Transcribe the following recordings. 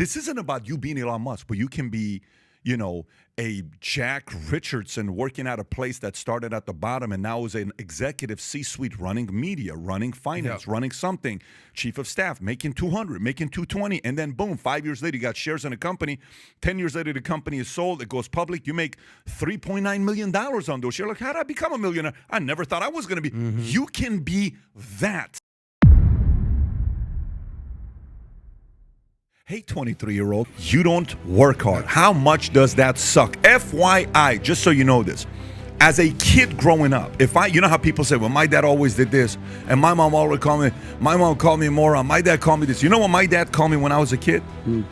This isn't about you being Elon Musk, but you can be, a Jack Richardson working at a place that started at the bottom and now is an executive C-suite running media, running finance, running something, chief of staff, making 200, making 220, and then boom, 5 years later, you got shares in a company. 10 years later, the company is sold. It goes public. You make $3.9 million on those shares. Like, how did I become a millionaire? I never thought I was going to be. You can be that. Hey, 23-year-old, you don't work hard. How much does that suck? FYI, just so you know this. As a kid growing up, you know how people say, well, my dad always did this, and my mom always called me, my mom called me a moron, my dad called me this. You know what my dad called me when I was a kid?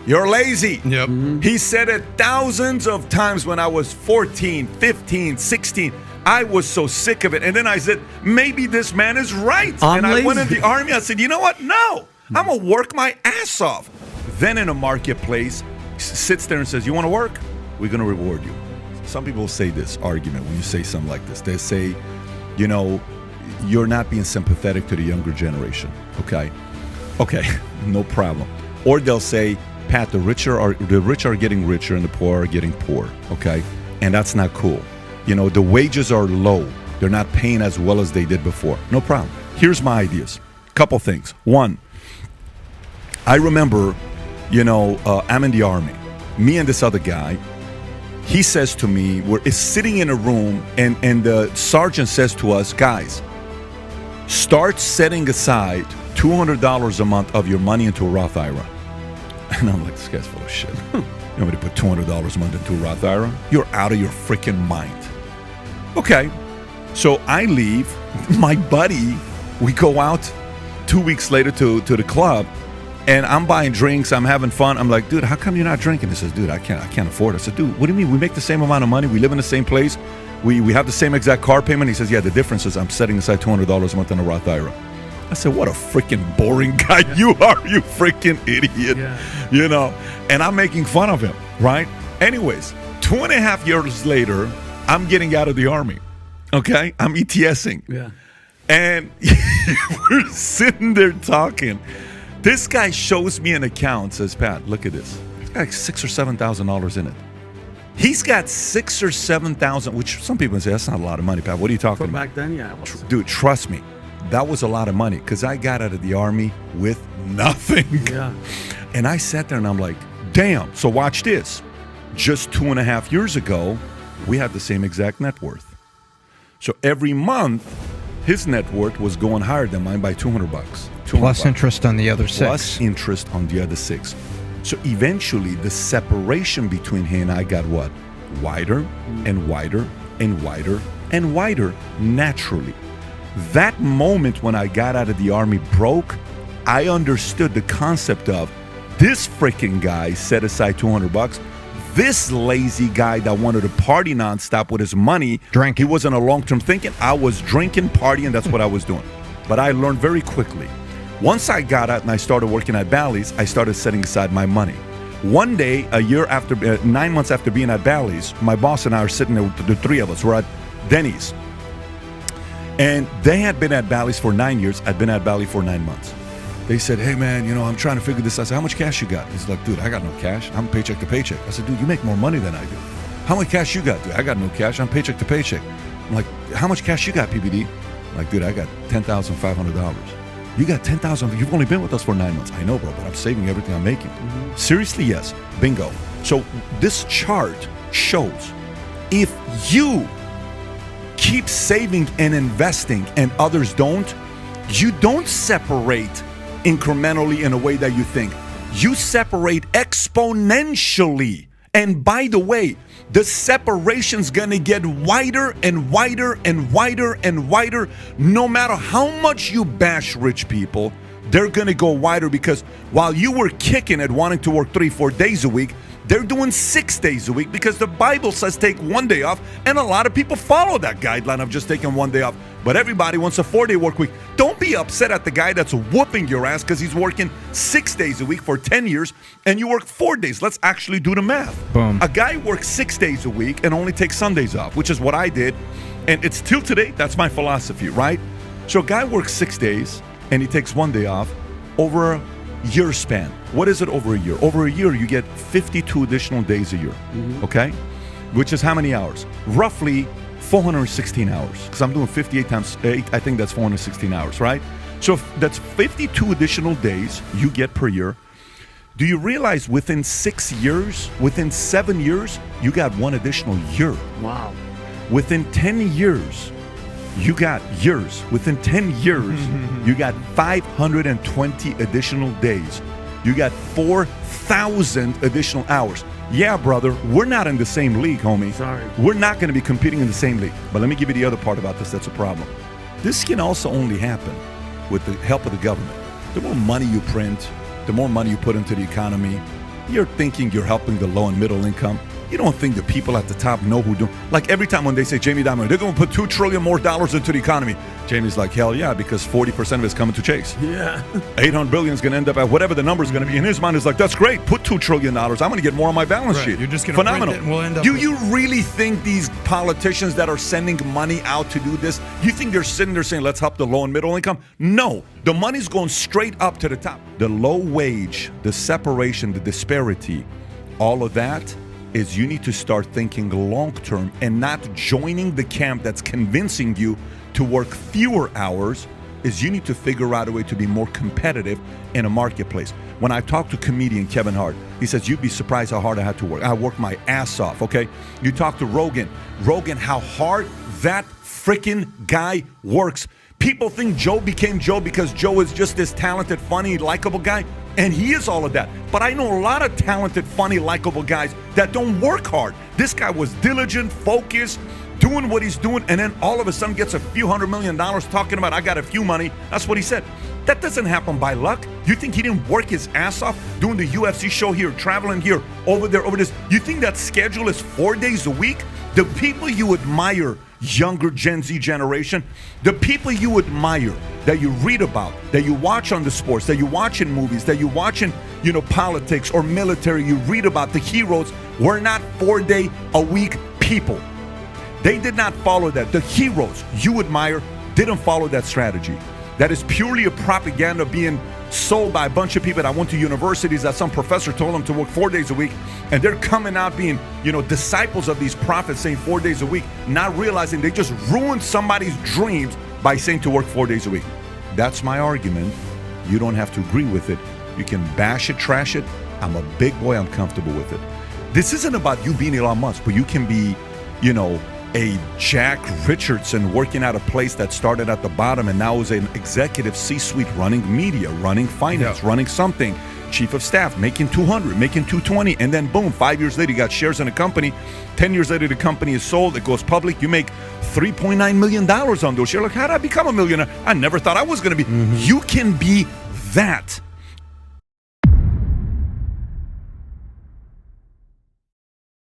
You're lazy. Yep. He said it thousands of times when I was 14, 15, 16. I was so sick of it. And then I said, maybe this man is right. I'm and I lazy. went in the army. I said, you know what? No, I'm going to work my ass off. Then in a marketplace, sits there and says, you want to work? We're going to reward you. Some people say this argument when you say something like this. They say, you're not being sympathetic to the younger generation. Okay, no problem. Or they'll say, Pat, the rich are getting richer and the poor are getting poor. Okay, and that's not cool. The wages are low. They're not paying as well as they did before. No problem. Here's my ideas. Couple things. One, I remember, I'm in the army. Me and this other guy, he says to me, we're sitting in a room, and the sergeant says to us, guys, start setting aside $200 a month of your money into a Roth IRA. And I'm like, this guy's full of shit. You want me to put $200 a month into a Roth IRA? You're out of your freaking mind. Okay. So I leave. My buddy, we go out 2 weeks later to the club. And I'm buying drinks. I'm having fun. I'm like, dude, how come you're not drinking? He says, dude, I can't afford it. I said, dude, what do you mean? We make the same amount of money. We live in the same place. We have the same exact car payment. He says, yeah, the difference is I'm setting aside $200 a month in a Roth IRA. I said, what a freaking boring guy you are, you freaking idiot. And I'm making fun of him, right? Anyways, 2.5 years later, I'm getting out of the army. Okay? I'm ETSing. Yeah. And we're sitting there talking. This guy shows me an account, says, Pat, look at this. It's got like $6,000 or $7,000 in it. He's got $6,000 or $7,000, which some people say, that's not a lot of money, Pat. What are you talking But about? back then, yeah. Dude, trust me. That was a lot of money because I got out of the army with nothing. Yeah. And I sat there and I'm like, damn. So watch this. Just 2.5 years ago, we had the same exact net worth. So every month, his net worth was going higher than mine by $200. Plus interest on the other six. Plus interest on the other six. So eventually, the separation between he and I got what? Wider and wider and wider and wider, naturally. That moment when I got out of the army broke, I understood the concept of this freaking guy set aside $200. This lazy guy that wanted to party nonstop with his money, Drink. He wasn't a long-term thinking. I was drinking, partying, that's what I was doing. But I learned very quickly. Once I got out and I started working at Bally's, I started setting aside my money. One day, 9 months after being at Bally's, my boss and I are sitting there, the three of us, we're at Denny's. And they had been at Bally's for 9 years. I'd been at Bally's for 9 months. They said, hey, man, I'm trying to figure this out. I said, how much cash you got? He's like, dude, I got no cash. I'm paycheck to paycheck. I said, dude, you make more money than I do. How much cash you got? Dude, I got no cash. I'm paycheck to paycheck. I'm like, how much cash you got, PBD? I'm like, dude, I got $10,500. You got $10,000. You've only been with us for 9 months. I know, bro, but I'm saving everything I'm making. Seriously, yes. Bingo. So this chart shows if you keep saving and investing and others don't, you don't separate incrementally in a way that you think. You separate exponentially. And by the way, the separation's gonna get wider and wider and wider and wider. No matter how much you bash rich people, they're gonna go wider because while you were kicking it, wanting to work 3-4 days a week, they're doing 6 days a week because the Bible says take 1 day off, and a lot of people follow that guideline of just taking 1 day off. But everybody wants a 4-day work week. Don't be upset at the guy that's whooping your ass because he's working 6 days a week for 10 years and you work 4 days. Let's actually do the math. Boom. A guy works 6 days a week and only takes Sundays off, which is what I did. And it's till today, that's my philosophy, right? So a guy works 6 days and he takes 1 day off. Over year span. What is it over a year? Over a year, you get 52 additional days a year, okay? Which is how many hours? Roughly 416 hours, because I'm doing 58 times 8, I think that's 416 hours, right? So that's 52 additional days you get per year. Do you realize within 6 years, within 7 years, you got one additional year? Wow. Within 10 years, you got years. Within 10 years, you got 520 additional days. You got 4,000 additional hours. Yeah, brother, we're not in the same league, homie. Sorry. We're not going to be competing in the same league. But let me give you the other part about this that's a problem. This can also only happen with the help of the government. The more money you print, the more money you put into the economy, you're thinking you're helping the low and middle income. You don't think the people at the top know who do. Like every time when they say, Jamie Dimon, they're going to put $2 trillion more into the economy. Jamie's like, hell yeah, because 40% of it's coming to Chase. Yeah. 800 billion is going to end up at whatever the number is going to be. In his mind, is like, that's great. Put $2 trillion. I'm going to get more on my balance sheet. You're just going to phenomenal. Print it and we'll end up Do with- you really think these politicians that are sending money out to do this, you think they're sitting there saying, let's help the low and middle income? No. The money's going straight up to the top. The low wage, the separation, the disparity, all of that is you need to start thinking long term and not joining the camp that's convincing you to work fewer hours. Is you need to figure out a way to be more competitive in a marketplace. When I talked to comedian Kevin Hart, he says, you'd be surprised how hard I had to work. I worked my ass off, okay? You talk to Rogan, how hard that freaking guy works. People think Joe became Joe because Joe is just this talented, funny, likable guy. And he is all of that. But I know a lot of talented, funny, likable guys that don't work hard. This guy was diligent, focused, doing what he's doing, and then all of a sudden gets a few $100 million talking about, I got a few money. That's what he said. That doesn't happen by luck. You think he didn't work his ass off doing the UFC show here, traveling here, over there, over this? You think that schedule is 4 days a week? The people you admire, younger Gen Z generation, the people you admire, that you read about, that you watch on the sports, that you watch in movies, that you watch in, politics or military, you read about the heroes, were not 4 day a week people. They did not follow that. The heroes you admire didn't follow that strategy. That is purely a propaganda being sold by a bunch of people that went to universities that some professor told them to work 4 days a week, and they're coming out being, disciples of these prophets saying 4 days a week, not realizing they just ruined somebody's dreams by saying to work 4 days a week. That's my argument. You don't have to agree with it. You can bash it, trash it. I'm a big boy. I'm comfortable with it. This isn't about you being Elon Musk, but you can be, a Jack Richardson working at a place that started at the bottom and now is an executive C-suite running media, running finance, running something, chief of staff, making 200, making 220, and then boom, 5 years later, you got shares in a company. 10 years later, the company is sold, it goes public, you make $3.9 million on those shares. Like, how did I become a millionaire? I never thought I was going to be. You can be that.